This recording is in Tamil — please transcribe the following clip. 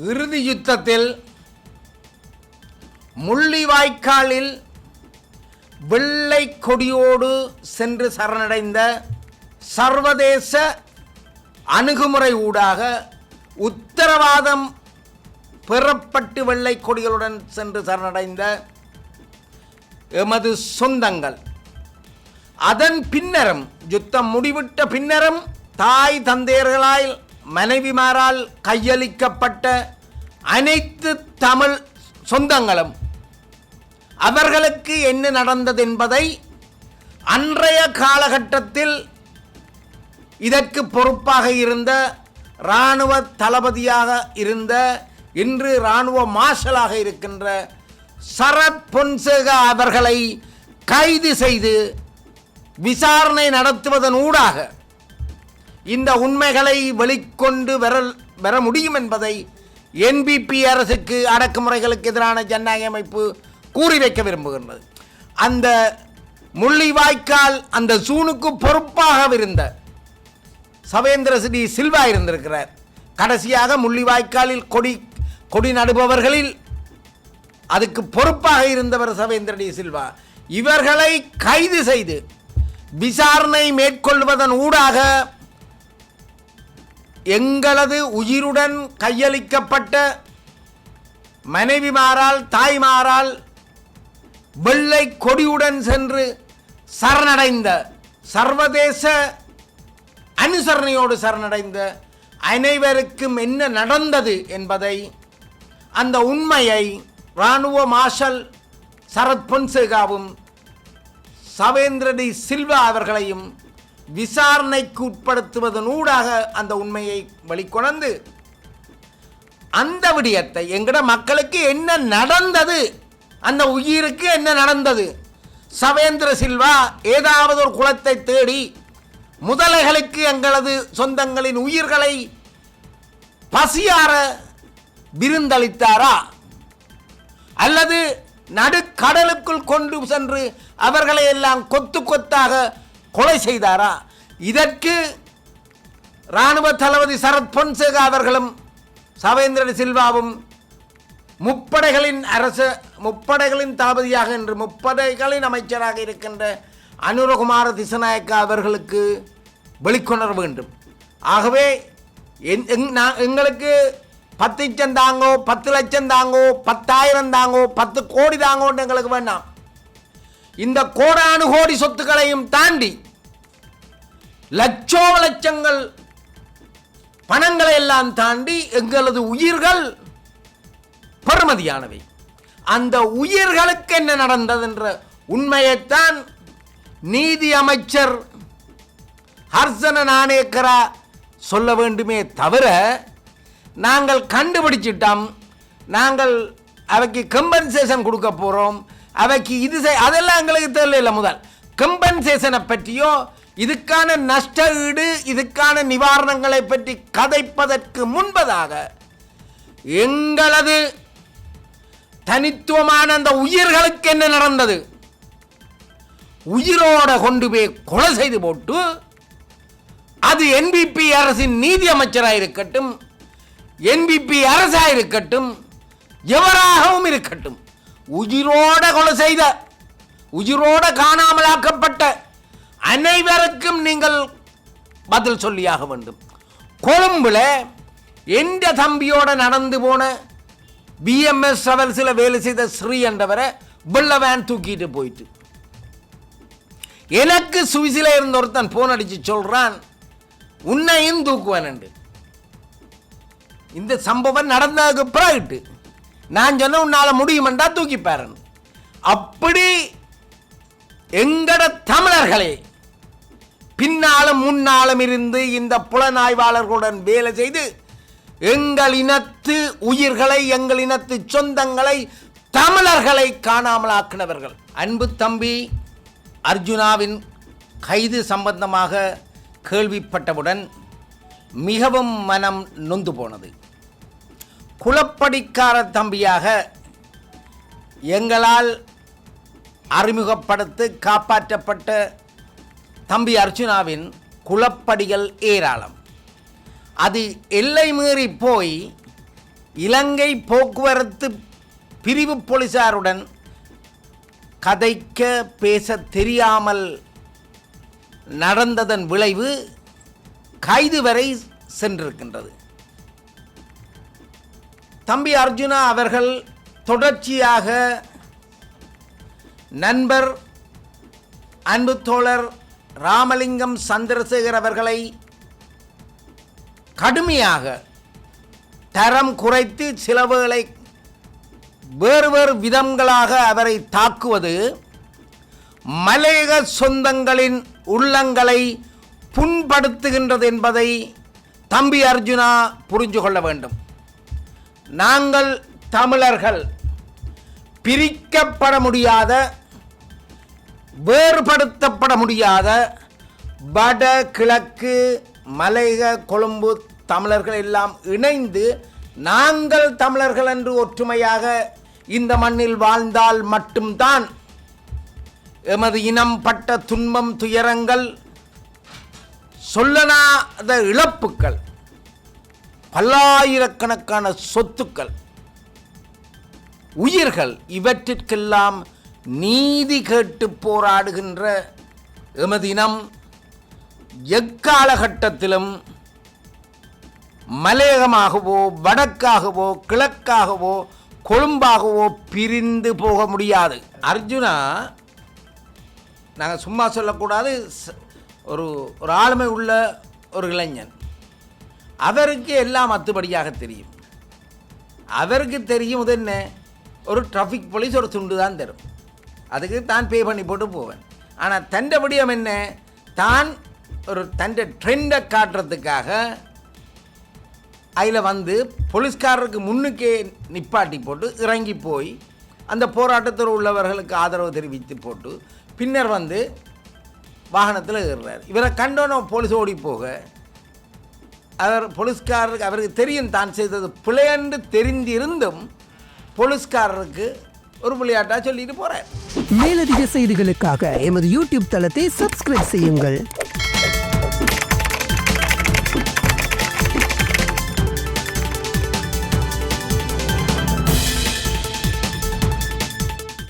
இறுதி யுத்தத்தில் முள்ளிவாய்க்காலில் வெள்ளை கொடியோடு சென்று சரணடைந்த சர்வதேச அணுகுமுறை ஊடாக உத்தரவாதம் பெறப்பட்டு வெள்ளை கொடிகளுடன் சென்று சரணடைந்த எமது சொந்தங்கள், அதன் பின்னரும் யுத்தம் முடிவிட்ட பின்னரும் தாய் தந்தையர்களால் மனைவிமாரால் கையளிக்கப்பட்ட அனைத்து தமிழ் சொந்தங்களும் அவர்களுக்கு என்ன நடந்தது என்பதை அன்றைய காலகட்டத்தில் இதற்கு பொறுப்பாக இருந்த இராணுவ தளபதியாக இருந்த இன்று இராணுவ மார்ஷலாக இருக்கின்ற சரத் பொன்சேகா அவர்களை கைது செய்து விசாரணை நடத்துவதன் ஊடாக இந்த உண்மைகளை வெளிக்கொண்டு வர முடியும் என்பதை என்பிபி அரசுக்கு, அடக்குமுறைகளுக்கு எதிரான ஜனநாயக அமைப்பு கூறி வைக்க விரும்புகின்றது. அந்த முள்ளிவாய்க்கால் அந்த சூனுக்கு பொறுப்பாக இருந்த சவேந்திர டி சில்வா இருந்திருக்கிறார். கடைசியாக முள்ளிவாய்க்காலில் கொடி நடுபவர்களில் அதுக்கு பொறுப்பாக இருந்தவர் சவேந்திர டி சில்வா. இவர்களை கைது செய்து விசாரணை மேற்கொள்வதன் ஊடாக எங்களது உயிருடன் கையளிக்கப்பட்ட மனைவிமாரால் தாய்மாரால் வெள்ளை கொடியுடன் சென்று சரணடைந்த சர்வதேச அனுசரணையோடு சரணடைந்த அனைவருக்கும் என்ன நடந்தது என்பதை, அந்த உண்மையை இராணுவ மார்ஷல் சரத் பொன்சேகாவும் சவேந்திர டி சில்வா அவர்களையும் விசாரணைக்கு உட்படுத்துவதன் ஊடாக அந்த உண்மையை வெளிக்கொணர்ந்து அந்த விடயத்தை எங்கட மக்களுக்கு என்ன நடந்தது, அந்த உயிருக்கு என்ன நடந்தது, சவேந்திர சில்வா ஏதாவது ஒரு குலத்தை தேடி முதலைகளுக்கு எங்களது சொந்தங்களின் உயிர்களை பசியார விருந்தளித்தாரா, அல்லது நடுக்கடலுக்குள் கொண்டு சென்று அவர்களை எல்லாம் கொத்து கொத்தாக கொலை செய்தாரா? இதற்கு இராணுவ தளபதி சரத் பொன்சேகா அவர்களும் சவேந்திர சில்வாவும் முப்படைகளின் தளபதியாக என்று முப்படைகளின் அமைச்சராக இருக்கின்ற அனுரகுமார திசநாயக்கா அவர்களுக்கு வெளிக்கொணர வேண்டும். ஆகவே எங்களுக்கு 10 லட்சம் தாங்கோ, 10 லட்சம் தாங்கோ, 10,000 தாங்கோ, 10 கோடி தாங்கோன்னு எங்களுக்கு வேண்டாம். இந்த கோடானு கோடி சொத்துக்களையும் தாண்டி லட்சங்கள் பணங்களை எல்லாம் தாண்டி எங்களது உயிர்கள் பெறுமதியானவை. அந்த உயிர்களுக்கு என்ன நடந்தது என்ற உண்மையைத்தான் நீதி அமைச்சர் ஹர்சன நாணேக்கரா சொல்ல வேண்டுமே தவிர, நாங்கள் கண்டுபிடிச்சிட்டோம், நாங்கள் அவைக்கு கம்பன்சேஷன் கொடுக்க போகிறோம், அவைக்கு இது அதெல்லாம் எங்களுக்கு தெரியல. முதல் கம்பன்சேஷனை பற்றியோ இதுக்கான நஷ்ட ஈடு, இதுக்கான நிவாரணங்களை பற்றி கதைப்பதற்கு முன்பதாக எங்களது தனித்துவமான அந்த உயிர்களுக்கு என்ன நடந்தது, உயிரோட கொண்டு போய் கொலை செய்து போட்டு, அது என்பிபி அரசின் நீதி அமைச்சராக இருக்கட்டும், என்பிபி அரசாக இருக்கட்டும், எவராகவும் இருக்கட்டும், உயிரோட கொலை செய்த, உயிரோட காணாமலாக்கப்பட்ட அனைவருக்கும் நீங்கள் பதில் சொல்லியாக வேண்டும். கொழும்புல எந்த தம்பியோட நடந்து போன பிஎம்எஸ் டிராவல்ஸில் வேலை செய்த ஸ்ரீ என்றவரை வெள்ளவேன் தூக்கிட்டு போயிட்டு, எனக்கு சுவிசில இருந்த ஒருத்தன் போன் அடிச்சு சொல்றான், உன்னையும் தூக்குவேன் என்று. இந்த சம்பவம் நடந்ததுக்கு பிறகு நான் சொன்ன உன்னால முடியுமென்றா தூக்கி பாரு. அப்படி எங்கட தமிழர்களே பின்னாலும் முன்னாலும் இருந்து இந்த புலனாய்வாளர்களுடன் வேலை செய்து எங்கள் இனத்து உயிர்களை, எங்கள் இனத்து சொந்தங்களை, தமிழர்களை காணாமலாக்கினவர்கள். அன்பு தம்பி அர்ஜுனாவின் கைது சம்பந்தமாக கேள்விப்பட்டவுடன் மிகவும் மனம் நொந்து போனது. குலப்படிக்கார தம்பியாக எங்களால் அறிமுகப்படுத்தி காப்பாற்றப்பட்ட தம்பி அர்ஜுனாவின் குலப்படிகள் ஏராளம். அது எல்லை மீறி போய் இலங்கை போக்குவரத்து பிரிவு போலீசாருடன் கதைக்க பேச தெரியாமல் நடந்ததன் விளைவு கைது வரை சென்றிருக்கின்றது. தம்பி அர்ஜுனா அவர்கள் தொடர்ச்சியாக நண்பர் அன்பு தோழர் ராமலிங்கம் சந்திரசேகர் அவர்களை கடுமையாக தரம் குறைத்து சில வேளை வேறு வேறு விதங்களாக அவரை தாக்குவது மலையக சொந்தங்களின் உள்ளங்களை புண்படுத்துகின்றது என்பதை தம்பி அர்ஜுனா புரிந்து கொள்ள வேண்டும். நாங்கள் தமிழர்கள் பிரிக்கப்பட முடியாத, வேறுபடுத்தப்பட முடியாத வட கிழக்கு மலையக கொழும்பு தமிழர்கள் எல்லாம் இணைந்து நாங்கள் தமிழர்கள் என்று ஒற்றுமையாக இந்த மண்ணில் வாழ்ந்தால் மட்டும்தான் எமது இனம் பட்ட துன்பம், துயரங்கள், சொல்லனாத இழப்புக்கள், பல்லாயிரக்கணக்கான சொத்துக்கள், உயிர்கள், இவற்றிற்கெல்லாம் நீதி கேட்டு போராடுகின்ற எமது இனம் எக்காலகட்டத்திலும் மலையகமாகவோ வடக்காகவோ கிழக்காகவோ கொழும்பாகவோ பிரிந்து போக முடியாது. அர்ஜுனா நாங்கள் சும்மா சொல்லக்கூடாது, ஒரு ஆளுமை உள்ள ஒரு இளைஞன். அவருக்கு எல்லாம் அத்துப்படியாக தெரியும். அவருக்கு தெரியும் இது என்ன, ஒரு டிராஃபிக் போலீஸ் ஒரு துண்டு தான் தரும், அதுக்கு தான் பே பண்ணி போட்டு போவேன். ஆனால் தண்டை விடியம் என்ன, தான் ஒரு தண்டை ட்ரெண்டை காட்டுறதுக்காக அதில் வந்து போலீஸ்காரருக்கு முன்னுக்கே நிப்பாட்டி போட்டு இறங்கி போய் அந்த போராட்டத்தில் உள்ளவர்களுக்கு ஆதரவு தெரிவித்து போட்டு பின்னர் வந்து வாகனத்தில் ஏறுறார். இவரை கண்டோன்னு போலீஸ் ஓடி போக அவர் போலீஸ்காரருக்கு அவருக்கு தெரியும் தான் செய்தது பிழையென்று தெரிந்திருந்தும் போலீஸ்காரருக்கு ஒரு விளையாட்டாக சொல்லிட்டு போகிறார். மேலதிக செய்திகளுக்காக எமது யூடியூப் தளத்தை சப்ஸ்கிரைப் செய்யுங்கள்.